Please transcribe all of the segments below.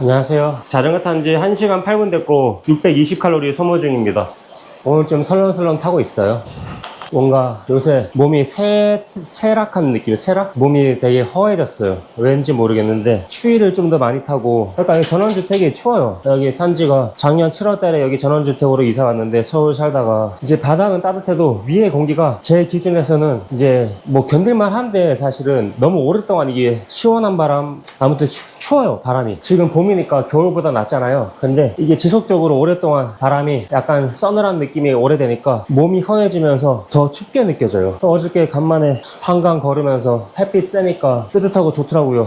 안녕하세요. 자전거 탄 지 1시간 8분 됐고 620칼로리 소모 중입니다. 오늘 좀 설렁설렁 타고 있어요. 뭔가 요새 몸이 세락한 느낌, 세락? 몸이 되게 허해졌어요. 왠지 모르겠는데 추위를 좀 더 많이 타고, 그러니까 여기 전원주택이 추워요. 여기 산지가 작년 7월 달에 여기 전원주택으로 이사 왔는데 서울 살다가 이제 바닥은 따뜻해도 위에 공기가 제 기준에서는 이제 뭐 견딜만 한데 사실은 너무 오랫동안 이게 시원한 바람, 아무튼 추워요 바람이. 지금 봄이니까 겨울보다 낫잖아요. 근데 이게 지속적으로 오랫동안 바람이 약간 서늘한 느낌이 오래되니까 몸이 허해지면서 더 춥게 느껴져요. 또 어저께 간만에 한강 걸으면서 햇빛 쐬니까 뜨뜻하고 좋더라고요.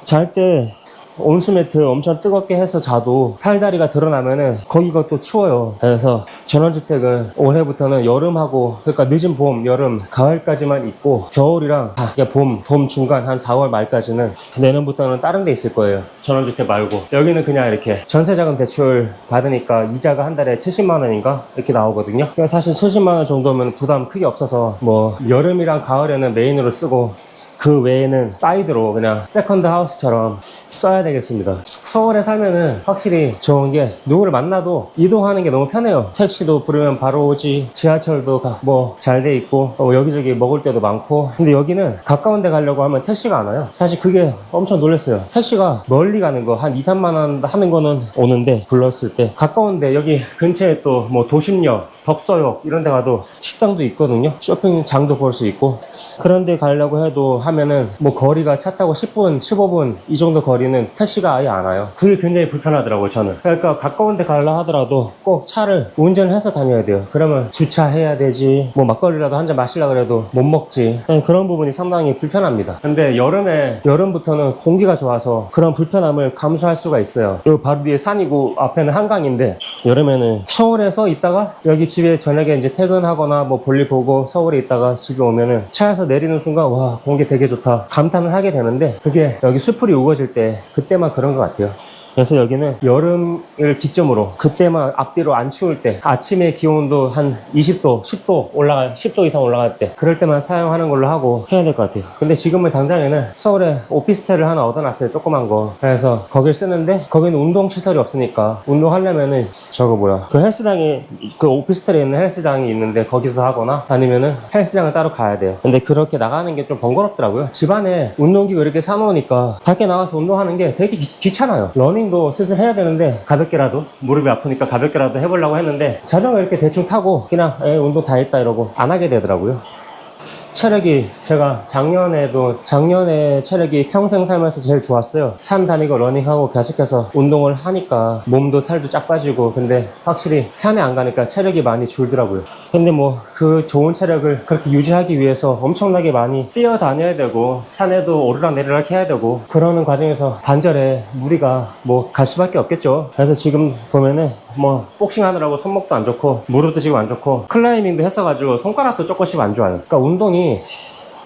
잘 때 온수매트 엄청 뜨겁게 해서 자도 팔다리가 드러나면은 거기가 또 추워요. 그래서 전원주택은 올해부터는 여름하고, 그러니까 늦은 봄, 여름, 가을까지만 있고 겨울이랑 봄 중간 한 4월 말까지는, 내년부터는 다른 데 있을 거예요. 전원주택 말고. 여기는 그냥 이렇게 전세자금 대출 받으니까 이자가 한 달에 70만 원인가 이렇게 나오거든요. 그러니까 사실 70만 원 정도면 부담 크게 없어서 뭐 여름이랑 가을에는 메인으로 쓰고 그 외에는 사이드로 그냥 세컨드 하우스처럼 써야 되겠습니다. 서울에 살면은 확실히 좋은 게 누구를 만나도 이동하는 게 너무 편해요. 택시도 부르면 바로 오지, 지하철도 뭐 잘 돼 있고, 여기저기 먹을 데도 많고. 근데 여기는 가까운 데 가려고 하면 택시가 안 와요. 사실 그게 엄청 놀랐어요. 택시가 멀리 가는 거 한 2, 3만 원 하는 거는 오는데, 불렀을 때 가까운데 여기 근처에 또 뭐 도심역, 덕서역 이런 데 가도 식당도 있거든요. 쇼핑장도 볼 수 있고. 그런 데 가려고 해도 하면은 뭐 거리가 차 타고 10분, 15분 이 정도 거리는 택시가 아예 안 와요. 그게 굉장히 불편하더라고요, 저는. 그러니까 가까운 데 가려 하더라도 꼭 차를 운전을 해서 다녀야 돼요. 그러면 주차해야 되지, 뭐 막걸리라도 한 잔 마시려고 해도 못 먹지. 그런 부분이 상당히 불편합니다. 근데 여름부터는 공기가 좋아서 그런 불편함을 감수할 수가 있어요. 여기 바로 뒤에 산이고 앞에는 한강인데, 여름에는 서울에서 있다가 여기 집에 저녁에 이제 퇴근하거나 뭐 볼일 보고 서울에 있다가 집에 오면은 차에서 내리는 순간 와, 공기 되게 좋다 감탄을 하게 되는데, 그게 여기 수풀이 우거질 때 그때만 그런 것 같아요. 그래서 여기는 여름을 기점으로 그때만, 앞뒤로 안 추울 때, 아침에 기온도 한 20도, 10도 이상 올라갈 때, 그럴 때만 사용하는 걸로 하고 해야 될 것 같아요. 근데 지금은 당장에는 서울에 오피스텔을 하나 얻어놨어요, 조그만 거. 그래서 거길 쓰는데, 거기는 운동시설이 없으니까 운동하려면은 그 헬스장이, 그 오피스텔에 있는 헬스장이 있는데 거기서 하거나 아니면은 헬스장을 따로 가야 돼요. 근데 그렇게 나가는 게 좀 번거롭더라고요. 집안에 운동기구 이렇게 사놓으니까 밖에 나가서 운동하는 게 되게 귀찮아요. 러닝도 슬슬 해야 되는데, 가볍게라도, 무릎이 아프니까 가볍게라도 해보려고 했는데, 자전거 이렇게 대충 타고 그냥 운동 다 했다 이러고 안 하게 되더라고요. 체력이, 제가 작년에 체력이 평생 살면서 제일 좋았어요. 산 다니고 러닝하고 계속해서 운동을 하니까 몸도 살도 쫙 빠지고. 근데 확실히 산에 안 가니까 체력이 많이 줄더라고요. 근데 뭐 그 좋은 체력을 그렇게 유지하기 위해서 엄청나게 많이 뛰어다녀야 되고, 산에도 오르락내리락 해야 되고, 그러는 과정에서 관절에 무리가 뭐 갈 수밖에 없겠죠. 그래서 지금 보면은 뭐 복싱 하느라고 손목도 안 좋고 무릎도 지금 안 좋고 클라이밍도 했어가지고 손가락도 조금씩 안 좋아요. 그러니까 운동이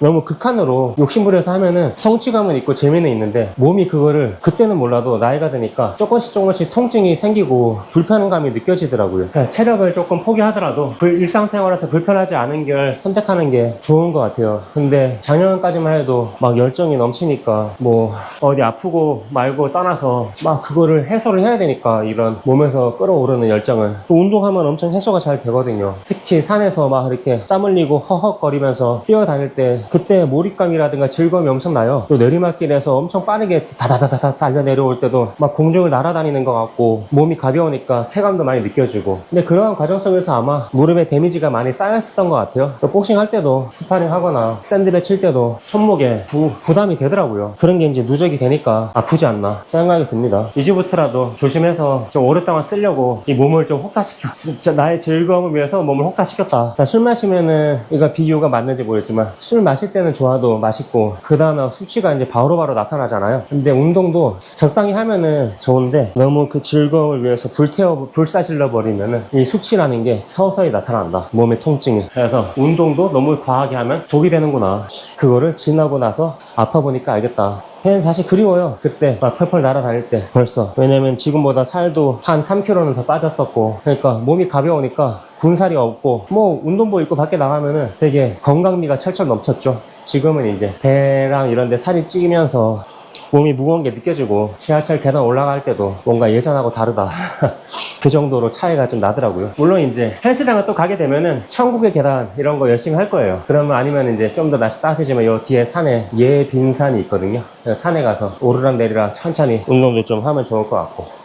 너무 극한으로 욕심부려서 하면은 성취감은 있고 재미는 있는데, 몸이 그거를 그때는 몰라도 나이가 드니까 조금씩 통증이 생기고 불편감이 느껴지더라고요. 그러니까 체력을 조금 포기하더라도 일상생활에서 불편하지 않은 걸 선택하는 게 좋은 것 같아요. 근데 작년까지만 해도 막 열정이 넘치니까 뭐 어디 아프고 말고 떠나서 막 그거를 해소를 해야 되니까, 이런 몸에서 끌어오르는 열정을 또 운동하면 엄청 해소가 잘 되거든요. 특히 산에서 막 이렇게 땀 흘리고 허헉거리면서 뛰어다닐 때 그때 몰입감이라든가 즐거움이 엄청나요. 또 내리막길에서 엄청 빠르게 다다다다다 달려 내려올 때도 막 공중을 날아다니는 것 같고, 몸이 가벼우니까 쾌감도 많이 느껴지고. 근데 그러한 과정 속에서 아마 무릎에 데미지가 많이 쌓였었던 것 같아요. 또 복싱 할 때도, 스파링 하거나 샌드백 칠 때도 손목에 부담이 되더라고요. 그런 게 이제 누적이 되니까 아프지 않나 생각이 듭니다. 이제부터라도 조심해서 좀 오랫동안 쓰려고 이 몸을 좀 혹사시켜, 진짜 나의 즐거움을 위해서 몸을 혹사시켰다. 술 마시면은, 이거 비교가 맞는지 모르겠지만, 술 마실 때는 좋아도 맛있고 그 다음에 수치가 이제 바로바로 나타나잖아요. 근데 운동도 적당히 하면은 좋은데, 너무 그 즐거움을 위해서 불사질러 버리면은 이 수치라는 게 서서히 나타난다, 몸의 통증이. 그래서 운동도 너무 과하게 하면 독이 되는구나, 그거를 지나고 나서 아파 보니까 알겠다. 그냥 사실 그리워요, 그때 막 펄펄 날아다닐 때 벌써. 왜냐면 지금보다 살도 한 3kg는 더 빠졌었고, 그러니까 몸이 가벼우니까 군살이 없고, 뭐 운동복 입고 밖에 나가면은 되게 건강미가 철철 넘쳤죠. 지금은 이제 배랑 이런 데 살이 찌면서 몸이 무거운 게 느껴지고 지하철 계단 올라갈 때도 뭔가 예전하고 다르다. 그 정도로 차이가 좀 나더라고요. 물론 이제 헬스장을 또 가게 되면은 천국의 계단 이런 거 열심히 할 거예요. 그러면 아니면 이제 좀 더 날씨 따뜻해지면 요 뒤에 산에 예빈산이 있거든요. 산에 가서 오르락 내리락 천천히 운동도 좀 하면 좋을 것 같고.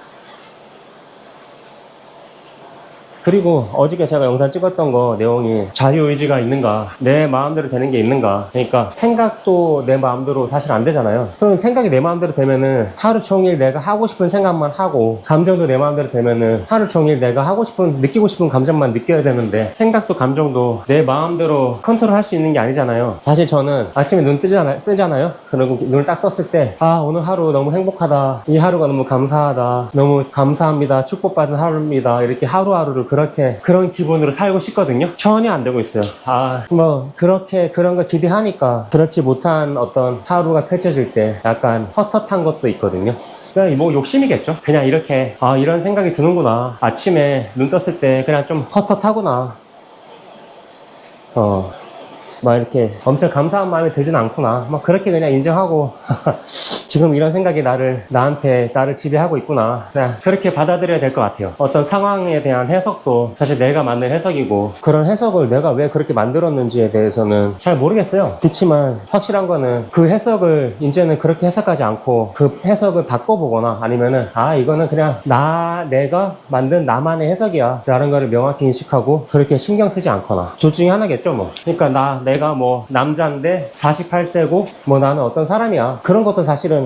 그리고 어저께 제가 영상 찍었던 거 내용이 자유의지가 있는가, 내 마음대로 되는 게 있는가. 그러니까 생각도 내 마음대로 사실 안 되잖아요. 그럼 생각이 내 마음대로 되면은 하루 종일 내가 하고 싶은 생각만 하고, 감정도 내 마음대로 되면은 하루 종일 내가 하고 싶은, 느끼고 싶은 감정만 느껴야 되는데, 생각도 감정도 내 마음대로 컨트롤할 수 있는 게 아니잖아요. 사실 저는 아침에 눈 뜨잖아요. 그리고 눈을 딱 떴을 때, 아, 오늘 하루 너무 행복하다, 이 하루가 너무 감사하다, 너무 감사합니다, 축복받은 하루입니다, 이렇게 하루하루를 그런 기분으로 살고 싶거든요. 전혀 안 되고 있어요. 그렇게 그런 거 기대하니까 그렇지 못한 어떤 하루가 펼쳐질 때 약간 헛헛한 것도 있거든요. 그냥 뭐 욕심이겠죠. 그냥 이렇게 이런 생각이 드는구나, 아침에 눈 떴을 때 그냥 좀 헛헛하구나, 막 이렇게 엄청 감사한 마음이 들진 않구나, 막 그렇게 그냥 인정하고 지금 이런 생각이 나를 지배하고 있구나, 그냥 그렇게 받아들여야 될 것 같아요. 어떤 상황에 대한 해석도 사실 내가 만든 해석이고, 그런 해석을 내가 왜 그렇게 만들었는지에 대해서는 잘 모르겠어요. 그렇지만 확실한 거는 그 해석을 이제는 그렇게 해석하지 않고 그 해석을 바꿔보거나, 아니면은 이거는 그냥 내가 만든 나만의 해석이야 라는 거를 명확히 인식하고 그렇게 신경 쓰지 않거나, 둘 중에 하나겠죠 뭐. 그러니까 내가 뭐 남자인데 48세고 뭐 나는 어떤 사람이야, 그런 것도 사실은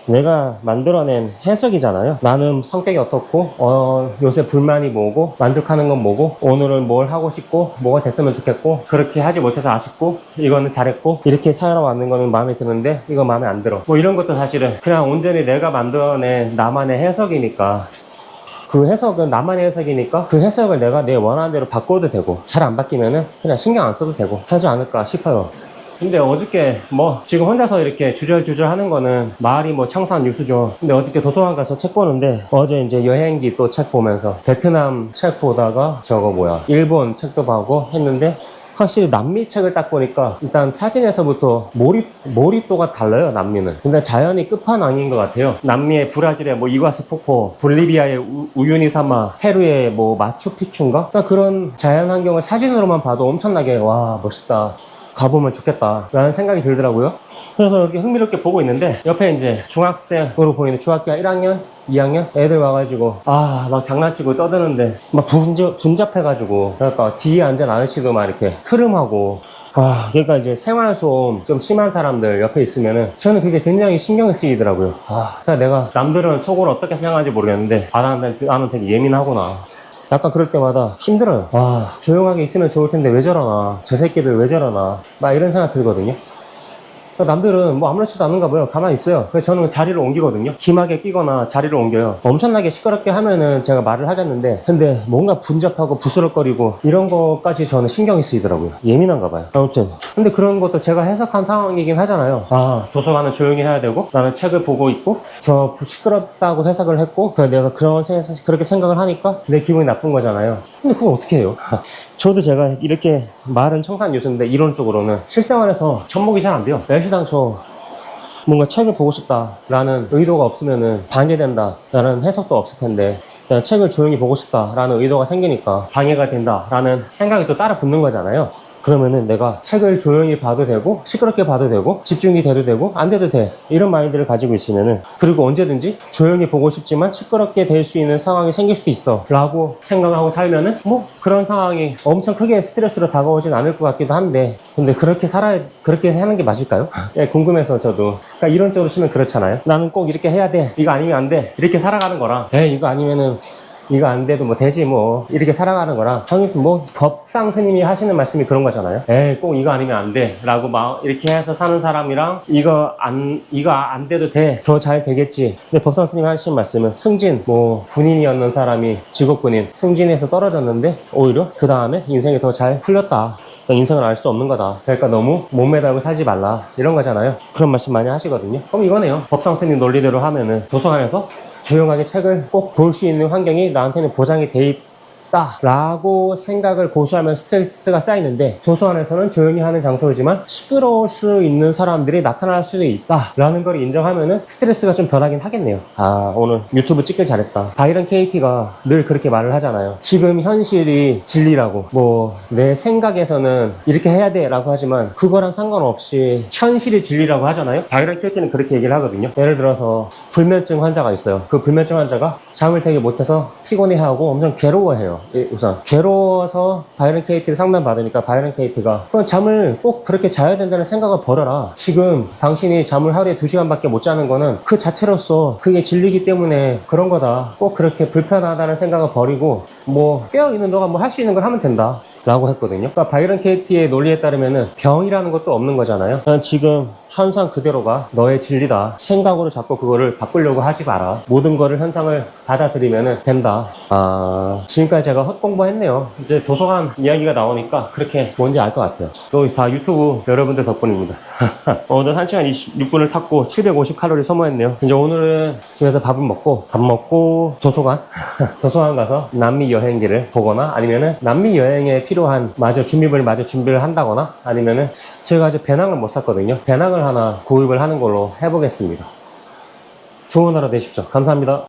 내가 만들어낸 해석이잖아요. 나는 성격이 어떻고, 요새 불만이 뭐고, 만족하는 건 뭐고, 오늘은 뭘 하고 싶고, 뭐가 됐으면 좋겠고, 그렇게 하지 못해서 아쉽고, 이거는 잘했고, 이렇게 살아왔는 거는 마음에 드는데 이거 마음에 안 들어, 뭐 이런 것도 사실은 그냥 온전히 내가 만들어낸 나만의 해석이니까, 그 해석은 나만의 해석이니까 그 해석을 내가 내 원하는 대로 바꿔도 되고, 잘 안 바뀌면은 그냥 신경 안 써도 되고 하지 않을까 싶어요. 근데 어저께 지금 혼자서 이렇게 주절주절 하는 거는 말이 청산 유수죠. 근데 어저께 도서관 가서 책 보는데, 어제 이제 여행기 또 책 보면서 베트남 책 보다가 일본 책도 보고 했는데, 확실히 남미 책을 딱 보니까 일단 사진에서부터 몰입도가 달라요, 남미는. 근데 자연이 끝판왕인 것 같아요. 남미의 브라질의 이과스 폭포, 볼리비아의 우유니 사마, 페루의 마추픽추인가? 그러니까 그런 자연 환경을 사진으로만 봐도 엄청나게 와, 멋있다, 가보면 좋겠다 라는 생각이 들더라고요. 그래서 이렇게 흥미롭게 보고 있는데, 옆에 이제 중학생으로 보이는 중학교 1학년, 2학년 애들 와가지고 막 장난치고 떠드는데 막 분잡해가지고, 그러니까 뒤에 앉은 아저씨도 막 이렇게 흐름하고, 그러니까 이제 생활소음 좀 심한 사람들 옆에 있으면은 저는 그게 굉장히 신경이 쓰이더라고요. 그러니까 내가 남들은 속으로 어떻게 생각하는지 모르겠는데 나는 되게 예민하구나, 약간 그럴 때마다 힘들어요. 조용하게 있으면 좋을 텐데 왜 저러나, 저 새끼들 왜 저러나, 막 이런 생각 들거든요. 남들은 아무렇지도 않은가 봐요. 가만히 있어요. 그래서 저는 자리를 옮기거든요. 기막에 끼거나 자리를 옮겨요. 엄청나게 시끄럽게 하면은 제가 말을 하겠는데, 근데 뭔가 분잡하고 부스럭거리고 이런 것까지 저는 신경이 쓰이더라고요. 예민한가 봐요. 아무튼 근데 그런 것도 제가 해석한 상황이긴 하잖아요. 도서관은 조용히 해야 되고, 나는 책을 보고 있고, 저 시끄럽다고 해석을 했고, 내가 그렇게 생각을 하니까 내 기분이 나쁜 거잖아요. 근데 그걸 어떻게 해요? 저도 제가 이렇게 말은 청산 유수인데 이론적으로는 실생활에서 접목이 잘 안 돼요. 당초 뭔가 책을 보고 싶다 라는 의도가 없으면은 방해된다 라는 해석도 없을 텐데, 책을 조용히 보고 싶다 라는 의도가 생기니까 방해가 된다 라는 생각이 또 따라 붙는 거잖아요. 그러면은 내가 책을 조용히 봐도 되고, 시끄럽게 봐도 되고, 집중이 돼도 되고, 안 돼도 돼, 이런 마인드를 가지고 있으면은, 그리고 언제든지 조용히 보고 싶지만 시끄럽게 될 수 있는 상황이 생길 수도 있어 라고 생각하고 살면은 그런 상황이 엄청 크게 스트레스로 다가오진 않을 것 같기도 한데, 근데 그렇게 하는 게 맞을까요? 궁금해서 저도. 그러니까 이론적으로 치면 그렇잖아요. 나는 꼭 이렇게 해야 돼, 이거 아니면 안 돼, 이렇게 살아가는 거랑, 이거 아니면은 이거 안 돼도 되지 이렇게 살아가는 거랑, 법상 스님이 하시는 말씀이 그런 거잖아요. 꼭 이거 아니면 안 돼 라고 이렇게 해서 사는 사람이랑, 이거 안 돼도 돼, 더 잘 되겠지. 근데 법상 스님이 하시는 말씀은 승진, 군인이었는 사람이 직업군인 승진해서 떨어졌는데 오히려 그 다음에 인생이 더 잘 풀렸다, 인생을 알 수 없는 거다, 그러니까 너무 몸 매달고 살지 말라, 이런 거잖아요. 그런 말씀 많이 하시거든요. 그럼 이거네요. 법상 스님 논리대로 하면은 도서관에서 조용하게 책을 꼭 볼 수 있는 환경이 나한테는 보장이 돼 있다 라고 생각을 고수하면 스트레스가 쌓이는데, 도서관에서는 조용히 하는 장소이지만 시끄러울 수 있는 사람들이 나타날 수도 있다 라는 걸 인정하면은 스트레스가 좀 덜하긴 하겠네요. 아, 오늘 유튜브 찍길 잘했다. 바이런 KT가 늘 그렇게 말을 하잖아요. 지금 현실이 진리라고, 뭐 내 생각에서는 이렇게 해야 돼 라고 하지만 그거랑 상관없이 현실이 진리라고 하잖아요. 바이런 KT는 그렇게 얘기를 하거든요. 예를 들어서 불면증 환자가 있어요. 그 불면증 환자가 잠을 되게 못 자서 피곤해하고 엄청 괴로워해요. 우선 괴로워서 바이런 KT를 상담받으니까 바이런 KT가 그럼 잠을 꼭 그렇게 자야 된다는 생각을 버려라. 지금 당신이 잠을 하루에 2시간밖에 못 자는 거는 그 자체로서 그게 진리기 때문에 그런 거다. 꼭 그렇게 불편하다는 생각을 버리고 뭐 깨어있는 너가 뭐 할 수 있는 걸 하면 된다 라고 했거든요. 그러니까 바이런 KT의 논리에 따르면은 병이라는 것도 없는 거잖아요. 난 지금 현상 그대로가 너의 진리다 생각으로 자꾸 그거를 바꾸려고 하지 마라. 모든 거를 현상을 받아들이면 된다. 아, 지금까지 제가 헛공부했네요. 이제 도서관 이야기가 나오니까 그렇게 뭔지 알 것 같아요. 또 다 유튜브 여러분들 덕분입니다. 오늘 1시간 26분을 탔고 750칼로리 소모했네요. 이제 오늘은 집에서 밥 먹고 도서관 도서관 가서 남미 여행기를 보거나, 아니면은 남미 여행에 필요한 준비를 한다거나, 아니면은 제가 아직 배낭을 못 샀거든요. 배낭을 하나 구입을 하는 걸로 해보겠습니다. 좋은 하루 되십시오. 감사합니다.